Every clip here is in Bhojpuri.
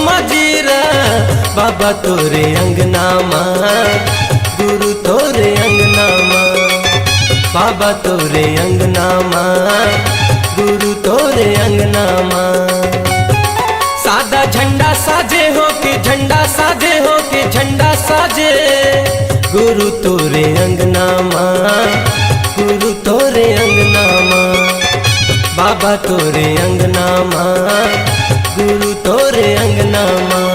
मजीरा बाबा तोरे अंगना माँ गुरु तोरे अंगना माँ बाबा तोरे अंगना माँ गुरु तोरे अंगना माँ सादा झंडा साजे हो के झंडा साजे हो के झंडा साजे गुरु तोरे अंगना माँ गुरु तोरे अंगना माँ बाबा तोरे अंगना माँ गुरु तोरे अंगना माँ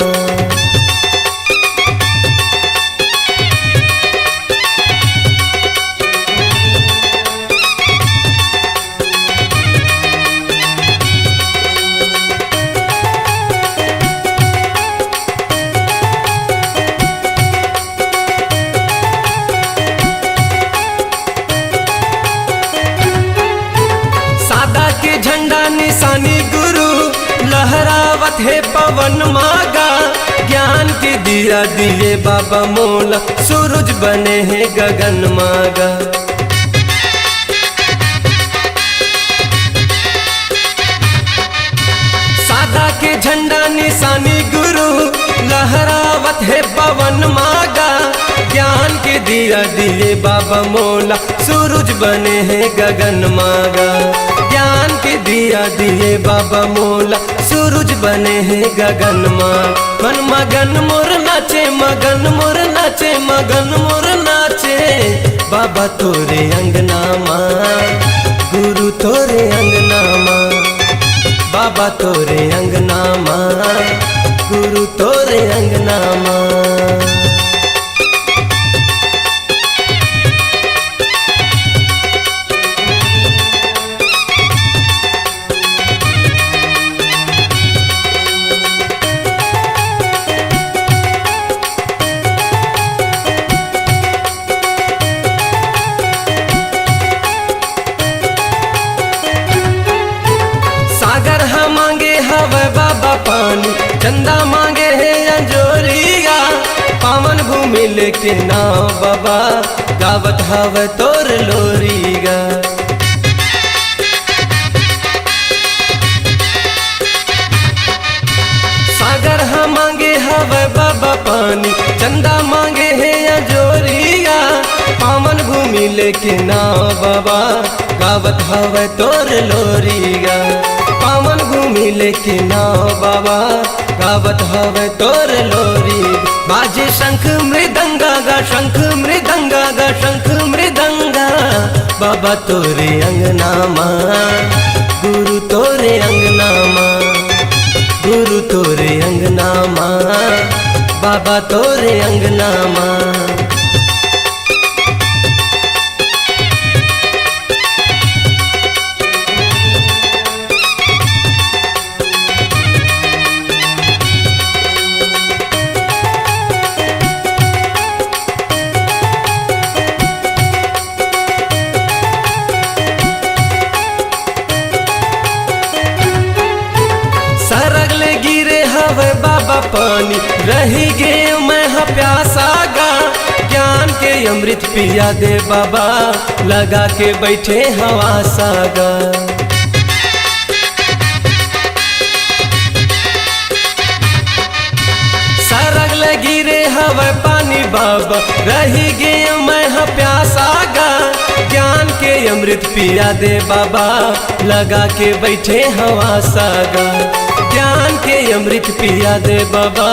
के झंडा निशानी गुरु लहरावत है पवन मागा ज्ञान के दिया दिए बाबा मोला सूरज बने हैं गगन मागा सादा के झंडा निशानी गुरु लहरावत है पवन मागा ज्ञान के दिया दिए बाबा मोला सूरज बने हैं गगन मागा ज्ञान के दिया दिए बाबा मोला सूरज बने हैं गगन माँ मन मगन मोर नाचे मगन मोर नाचे मगन मोर नाचे बाबा तोरे अंगना माँ गुरु तोरे अंगना माँ बाबा तोरे अंगना माँ गुरु तोरे अंगना माँ सागर हम मांगे हवे बाबा पानी चंदा मांगे है अंजोरिया पावन भूमि लेके नाव बाबा गावत हवे तोर लोरीगा सागर हम मांगे हवे बाबा पानी चंदा मांगे है अंजोरिया पावन भूमि लेके नाव बाबा गावत हवे तोर लोरीगा पावन भूमि लेके नाव बाबा गावत हवे तोर लोरी बाजे शंख मृदंगा गा शंख मृदंगा गा शंख मृदंगा बाबा तोरे अंगना माँ गुरु तोरे अंगना माँ गुरु तोरे अंगना माँ बाबा तोरे अंगना माँ सरगले गिरे हवे बाबा पानी रही गे मैं प्यासा गा ज्ञान के अमृत पिया दे बाबा लगा के बैठे हवा सागा सरगले गिरे हवे पानी बाबा रही गे मैं प्यासा गा ज्ञान के अमृत पिया दे बाबा लगा के बैठे हवा सागा ज्ञान के अमृत पिया दे बाबा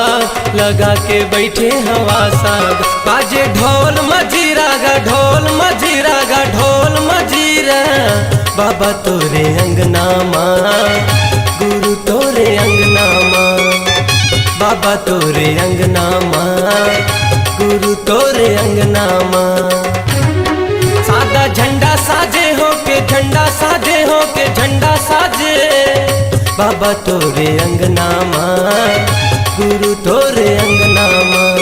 लगा के बैठे हवा साग बाजे ढोल मजीरा गा ढोल मजीरा गा ढोल मजीरा बाबा तोरे अंगना माँ गुरु तोरे अंगना माँ बाबा तोरे अंगना माँ गुरु तोरे अंगना माँ सादा झंडा साजे हो के झंडा साजे हो के झंडा साजे बाबा तोरे अंगना माँ गुरु तोरे अंगना माँ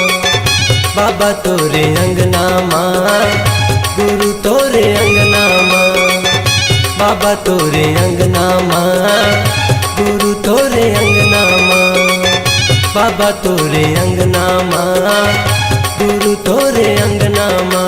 बाबा तोरे अंगना माँ गुरु तोरे अंगना माँ बाबा तोरे अंगना माँ गुरु तोरे अंगना माँ बाबा तोरे अंगना माँ गुरु तोरे अंगना माँ।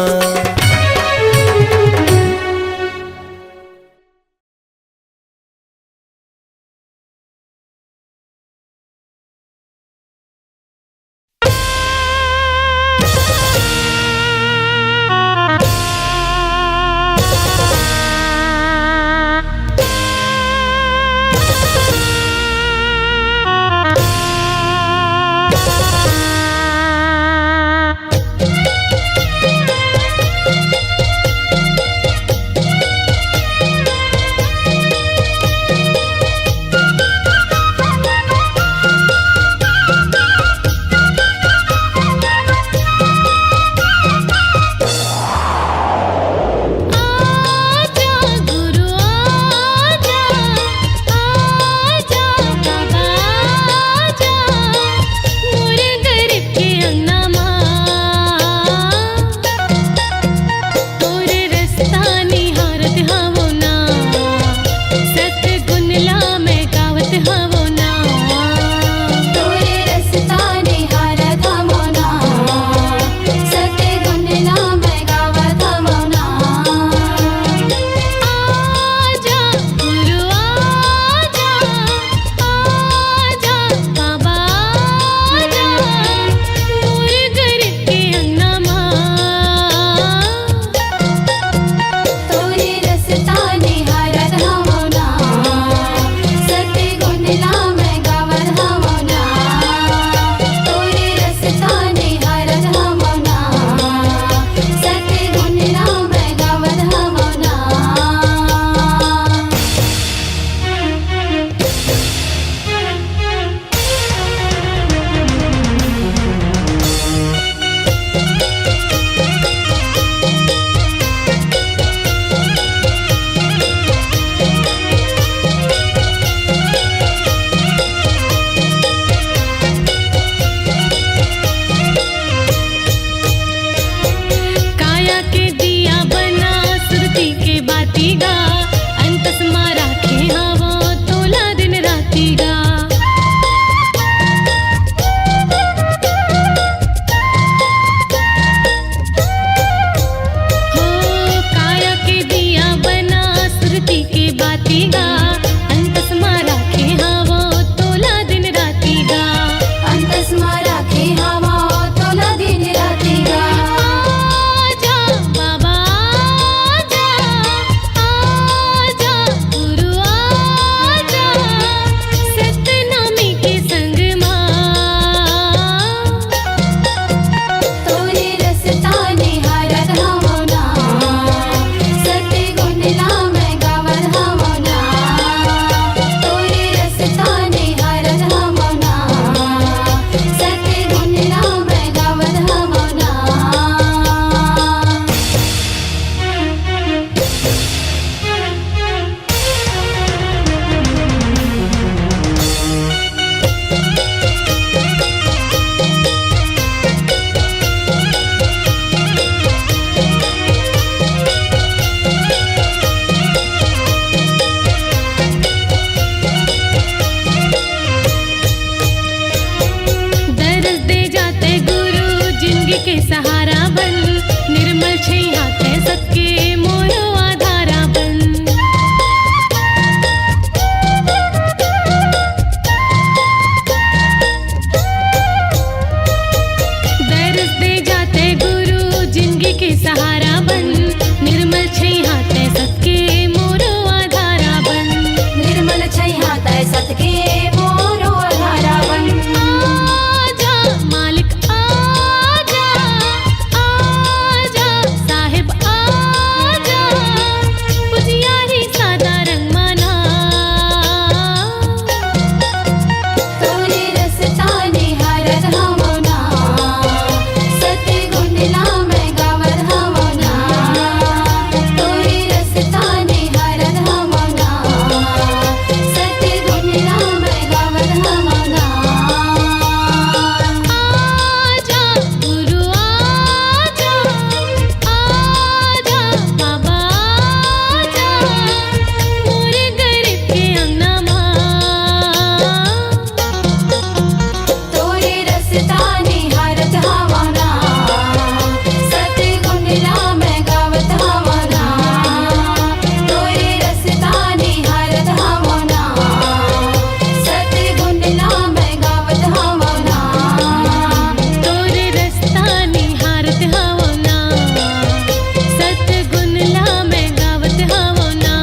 के सहारा बन, निर्मल छैया ते सबके मोरो आधारा बन। दर्श दे जाते गुरु जिंदगी के सहारा बन, निर्मल छैया ते सबके मोरो आधारा बन। निर्मल छैया ते सबके मोरो आधारा बन। आजा मालिक आजा, आजा साहिब आजा, पुजियारी सादा रंग माना। तोरे रस्ता निहारत हमना, सतगुण नाम गावत हमना। तोरे रस्ता निहारत हमना, सतगुण नाम गावत हमना। आजा गुरु आजा, आजा बाबा आजा, मोरे गरीब के अंगना माँ। तोरे रस्ता निहारत हमना, सतगुण नाम गावत हमना। तोरे रस्ता निहारत हमना, सतगुण नाम गावत हमना। तोरे रस्ता निहारत हवना, सतगुण नाम गावत हवना।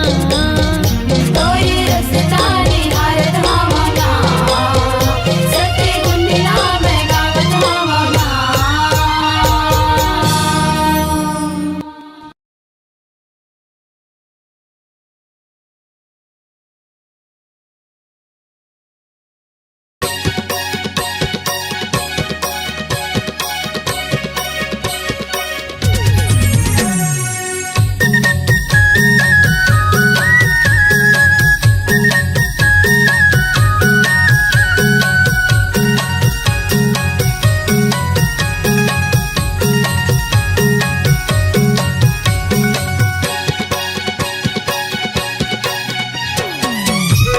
तोरे रस्ता निहारत हमना, सतगुण नाम गावत हमना।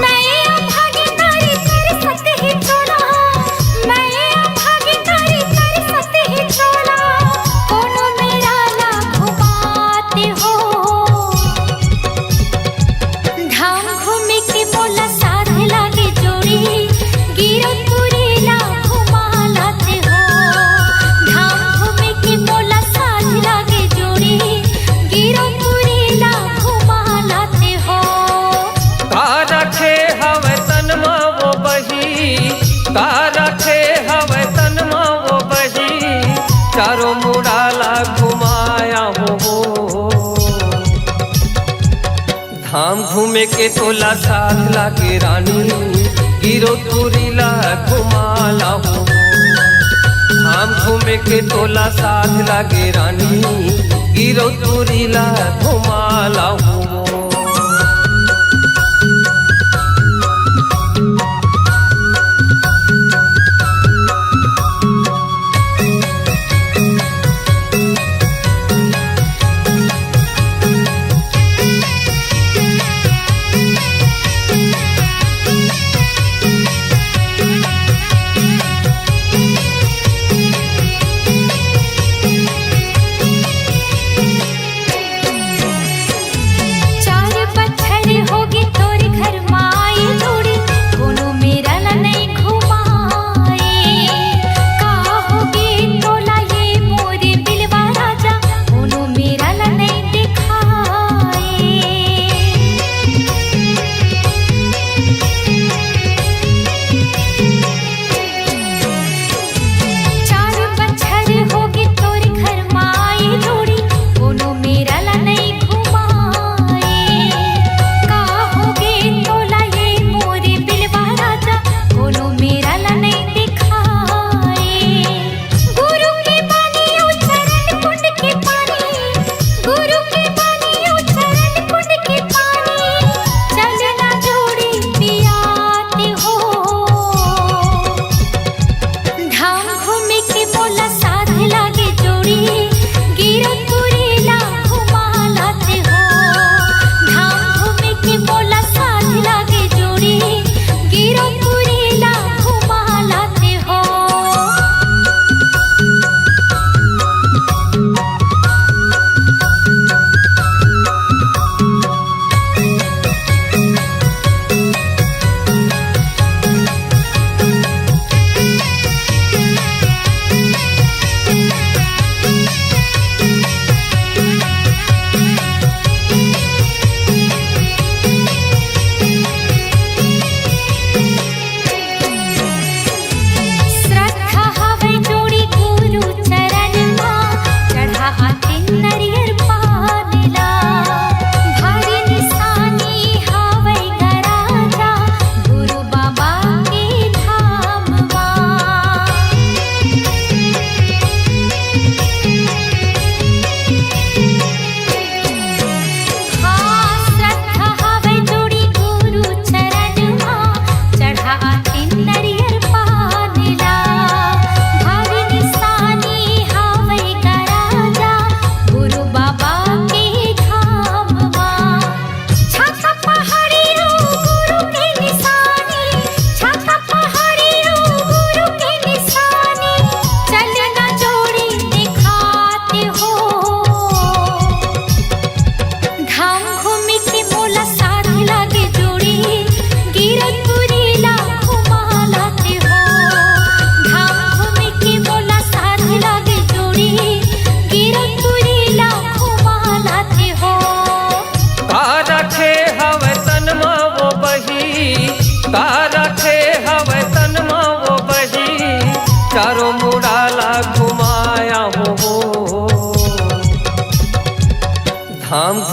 मैं भागी तारी तरसत ही चोला, मैं भागी तारी तरसत ही चोला, कोनो मेरा ना घुमाते हो। धाम घूमे के बोला साथ लागे जोड़ी, गिरो पूरी ला घुमा लाते हो। धाम घूमे के बोला साथ लागे जोड़ी, गिरो पूरी ला घुमा लाते हो। का रखे हवे तनमा वो बही, का रखे हवे तनमा वो बही, चारों मुड़ाला घुमाया हो। धाम घूमे के तोला साथ लागे रानी, गिरो तुरीला घुमाला हो। धाम घूमे के तोला साथ लागे रानी, गिरो तुरीला घुमाला हो।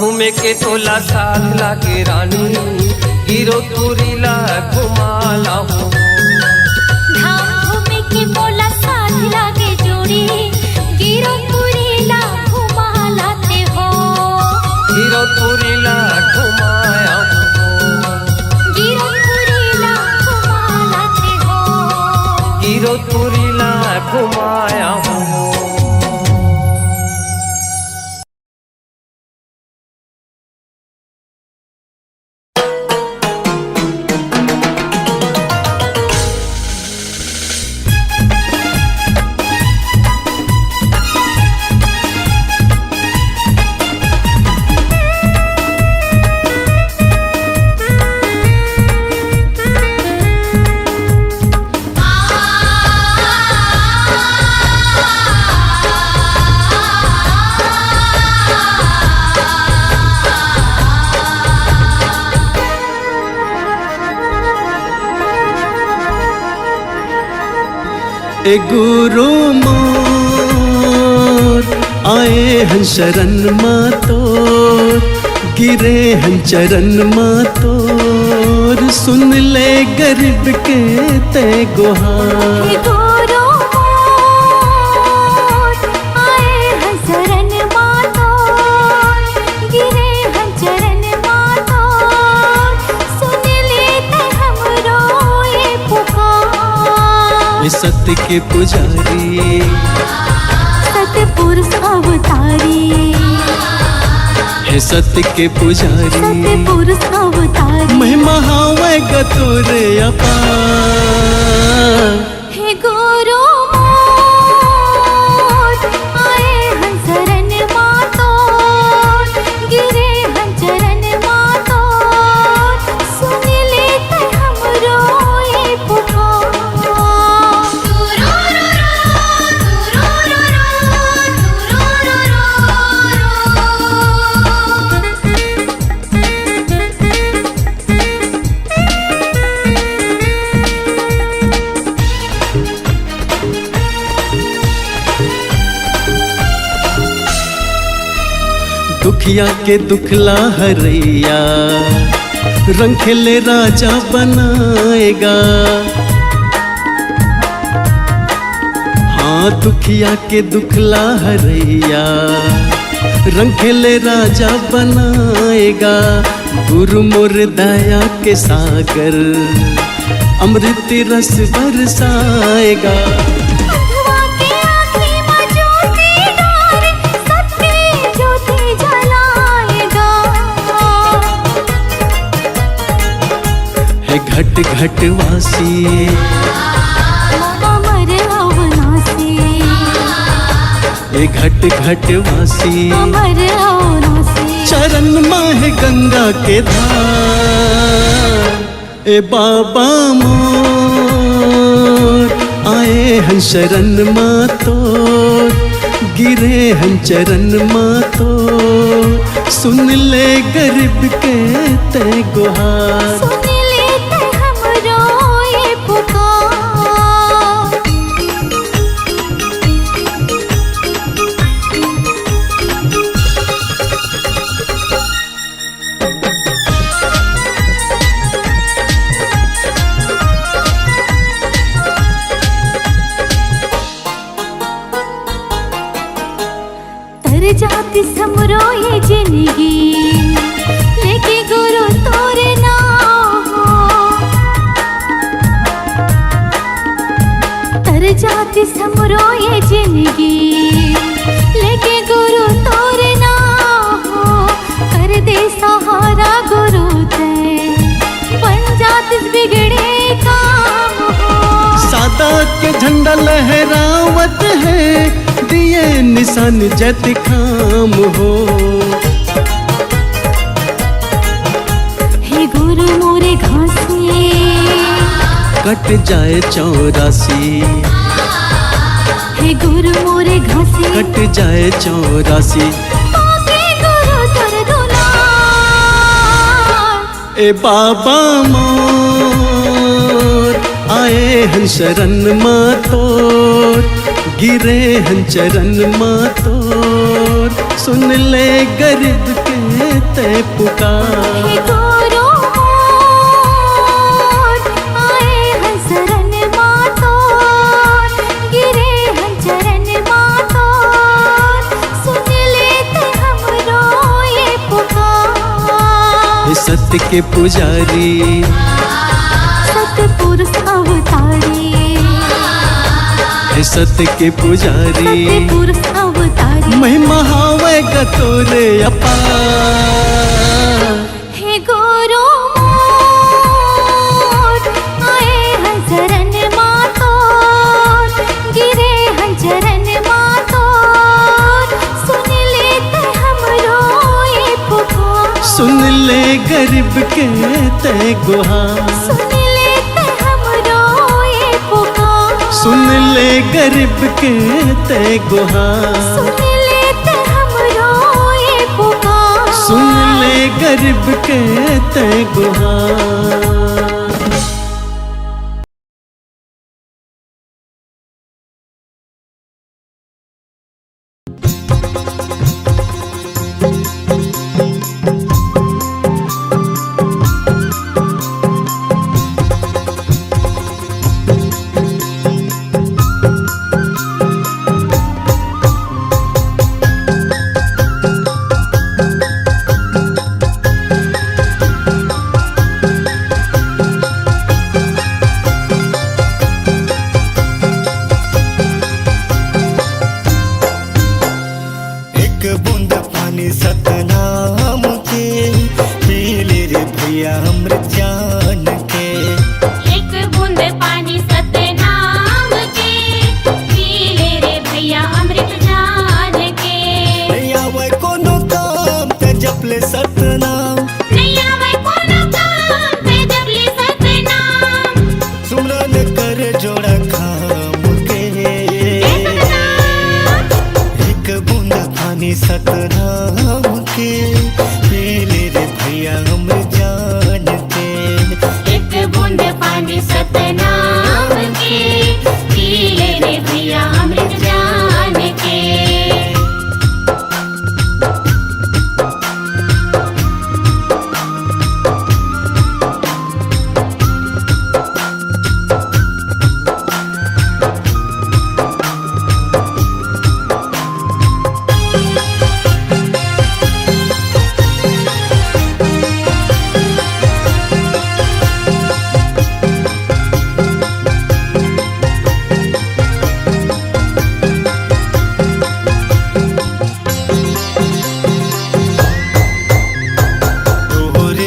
घूमे के तोला साथ लागे रानी गिरो तुरीला घुमाला हो धाम घूमे के मोला साथ लागे जोड़ी गिरो पुरीला घुमा लाते हो गिरो तुरीला घुमाया हो गिरो पुरीला घुमा लाते हो गिरो तुरीला घुमाया हो। ए गुरु मोर आए हैं शरण मातोर गिरे हैं चरण मातोर सुन ले गरीब के ते गुहार हे गुरु मोर आए हैं शरण मातोर गिरे हैं चरण मातोर सुन लेते हमरो ये पुकार ए सत्य के पुजारी सतपुरुष अवतारी है सत्य के पुजारी सतपुरुष अवतारी महिमा हावे गतुर अपार हे गुरु मोर आए हैं शरण मातोर गिरे हैं चरण मातोर सुन लेते हमरो ये पुकार दुखिया के दुखला हरैया रंग खेले राजा बनाएगा हाँ दुखिया के दुखला हरैया रंग खेले राजा बनाएगा गुरु मोर दया के सागर अमृत रस बरसाएगा धुआं के आँखी में ज्योति डाले सत्य ज्योति जलाएगा है घट घट वासी अमर अविनाशी ए घट घट वासी अमर अविनाशी चरण माह गंगा के धार ए बाबा मोर आए हैं शरण मातोर गिरे हैं चरण मातोर सुन ले गरीब के ते गुहार सुन लेते हमरो ये पुकार तर जाती समरो ये जिंदगी लेके गुरु तोरे नाम हो तर जाती समरो ये जिंदगी लेके गुरु तोरे नाम हो कर दे सहारा गुरु ते बन जाती बिगड़े काम हो सादा के झंडा लहरावत है दिए निशान जत खाम हो हे गुरु मोरे घासी कट जाए 84 हे गुरु मोरे घासी कट जाए 84 पाके गुरु तोर दुलार ए बाबा मोर आए हैं शरण मातोर गिरे हन चरण माँ तोर, सुन ले गरीब के ते पुकार। हे गुरु मोर, आए हैं शरण माँ तोर, गिरे हैं चरण माँ तोर, सुन लेते हमरो ये पुकार। हे सत्य के पुजारी, सतपुरुष अवतारी, हे सत्य के पुजारी, सतपुरुष अवतारी, महिमा हावे गतोरे अपार। हे गुरु मोर, आए हैं शरण माँ तोर, गिरे हैं चरण माँ तोर, सुन लेते हमरो ये पुकार। सुन ले गरीब के ते गुहार, सुन लेते हमरो ये पुकार। सुन ले गरीब के ते गुहार, सुन लेते हमरो ये पुकार। सुन ले गरीब के ते गुहार। सतनाम के पी ले रे भैया अमृत जान के। एक बूंद पानी सतनाम के पी ले रे भैया अमृत जान के। नहीं आवे कोनो काम ते जपले सतनाम, नहीं आवे कोनो काम ते जपले सतनाम। सुमरन कर जोड़ा खाम के। एक बूंद पानी सतनाम के पी ले रे भैया अमृत जान के। एक बूंद पानी सतनाम के पी ले रे भैया अमृत जान के।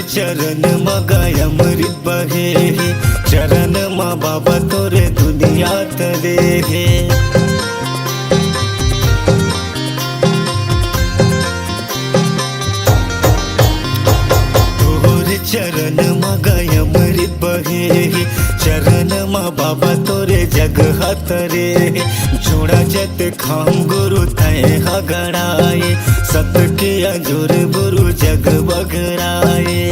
चरण मगाय अमृत बहे, चरण माँ बाबा तोरे दुनिया तरे हे। तोरे चरण मगाय अमृत बहे, चरण माँ बाबा तोरे जग तरे। जोड़ा जत खाम गुरु तय हगड़ाए, सत के अजोर गुरु जग बगड़ाए।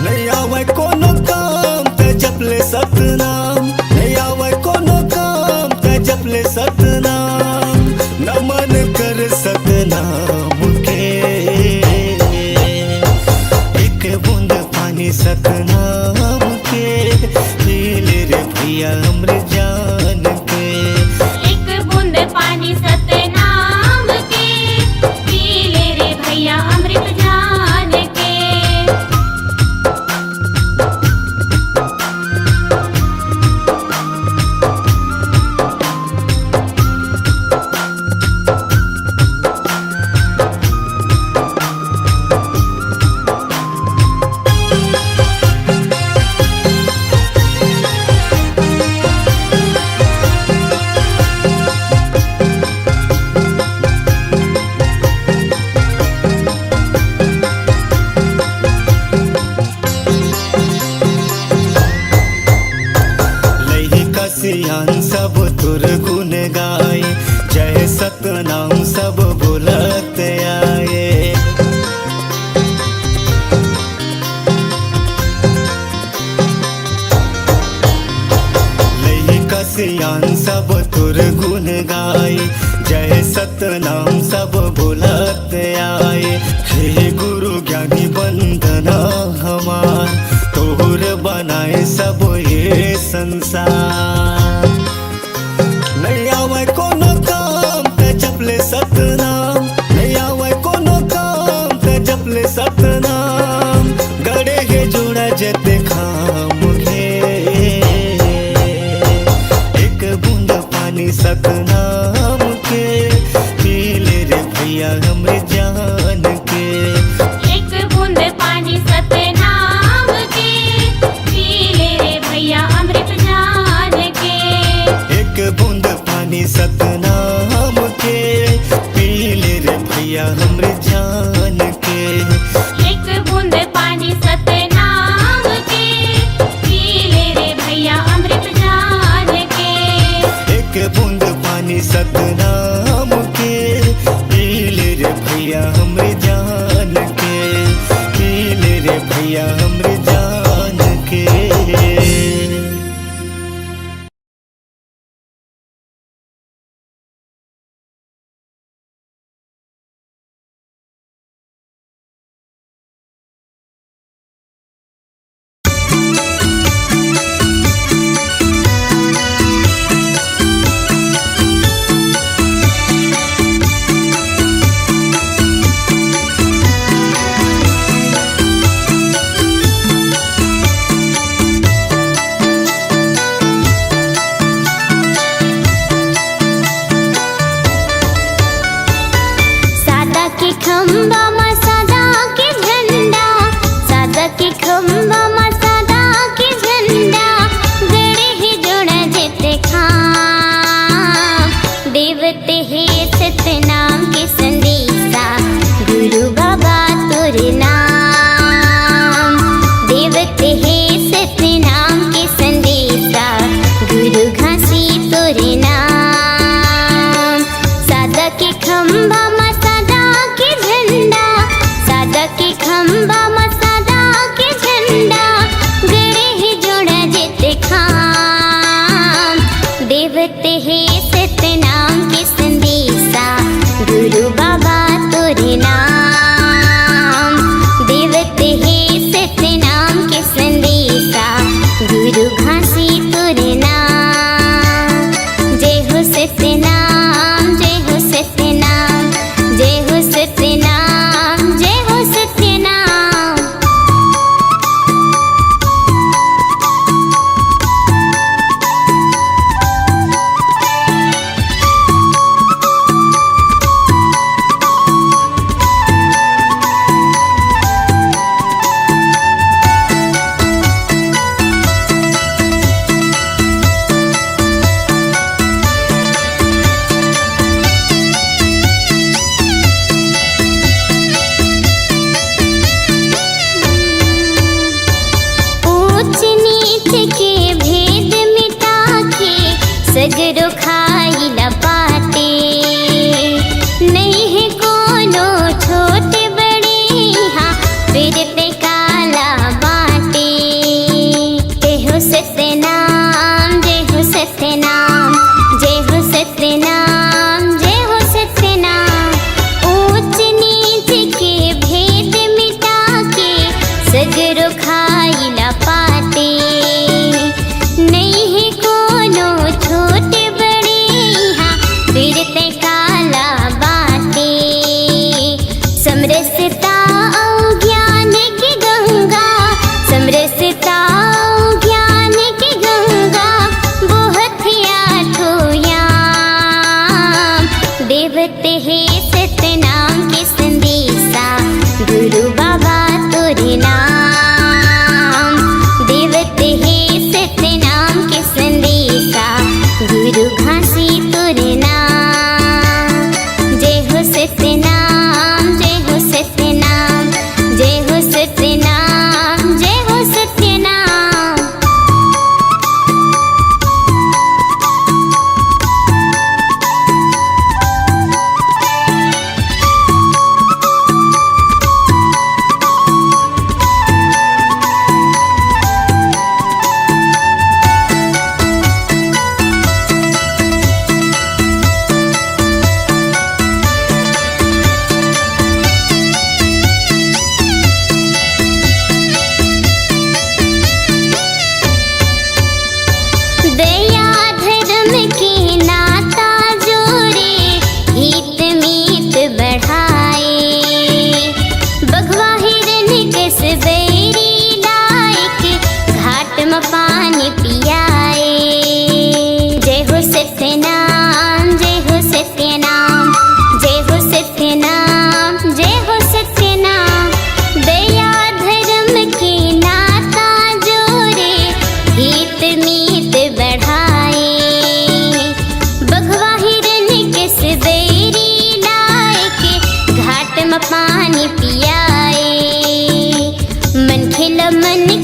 नहीं आवे कोनो काम ते जपले सतनाम, नहीं आवे कोनो काम ते जपले सतनाम। नमन कर सतनाम के। एक बूंद पानी सतनाम के पी ले रे भैया अमृत जान के। एक बूंद पानी सतनाम के पी ले रे भैया अमृत जान के। सतनाम सब बोलत आए। हे गुरु ज्ञानी वंदना हमार, तोहर बनाए सब ये संसार। नहीं आवे कोनो काम ते जपले सतनाम, नहीं आवे कोनो काम ते जपले सतनाम। गड़े के जोड़ा जते खाम घे, एक बूंद पानी सतनाम के पी ले रे भैया हमरे जान के। एक बूंद पानी सतनाम के पी ले रे भैया अमृत जान के। एक बूंद पानी सतनाम के पी ले रे भैया हमरे जान के। एक बूंद पानी सतनाम के पी ले रे भैया अमृत जान के। एक बूंद पानी सतनाम के पी ले रे भैया हमरे जान के, पी ले रे भैया हमरे जान के। सादा के खंबा मा सादा के झंडा, सादा के खंबा मा सादा के झंडा। गड़े ही जोड़ा जेते खाम, देवते हे सतनाम के संदेशा। गुरु बाबा तोरे नाम, देवते हे सतनाम के संदेशा। गुरु घासी तोरे नाम। सादा के खंबा मा सादा के झंडा, सादा के खंबा मा सादा के झंडा। गड़े ही जोड़ा जेते खाम, देवते हे सतनाम के संदेशा। गुरु बाबा तोरे नाम, देवते हे सतनाम के संदेशा। गुरु घासी तोरे नाम। जय हो सतनाम, जय हो सतनाम, जय हो सतनाम, जय हो सतनाम। ऊंच नीच के भेद मिटा के सगरो खाइला पाते। नहीं है कोनो छोटे बड़े यहाँ फिर ते काला बाटे। जय हो सतनाम, जय हो सतनाम, जय हो सतनाम, जय हो सतनाम। ऊंच नीच के भेद मिटा के सगरो खाइला पाते। नहीं है कोनो छोटे बड़े यहाँ फिर ते काला बाटे। समरसता औ ज्ञान की गंगा, समरसता औ ज्ञान की गंगा। बहुत आठो याम, देवते हे सतनाम के संदेशा। गुरु बाबा तोरे नाम, देवते हे सतनाम के संदेशा। गुरु घासी तोरे नाम। जय हो सतनाम, जय हो सतनाम, जय हो सतनाम, जय हो सतनाम। पानी पियाए। मन खिला मन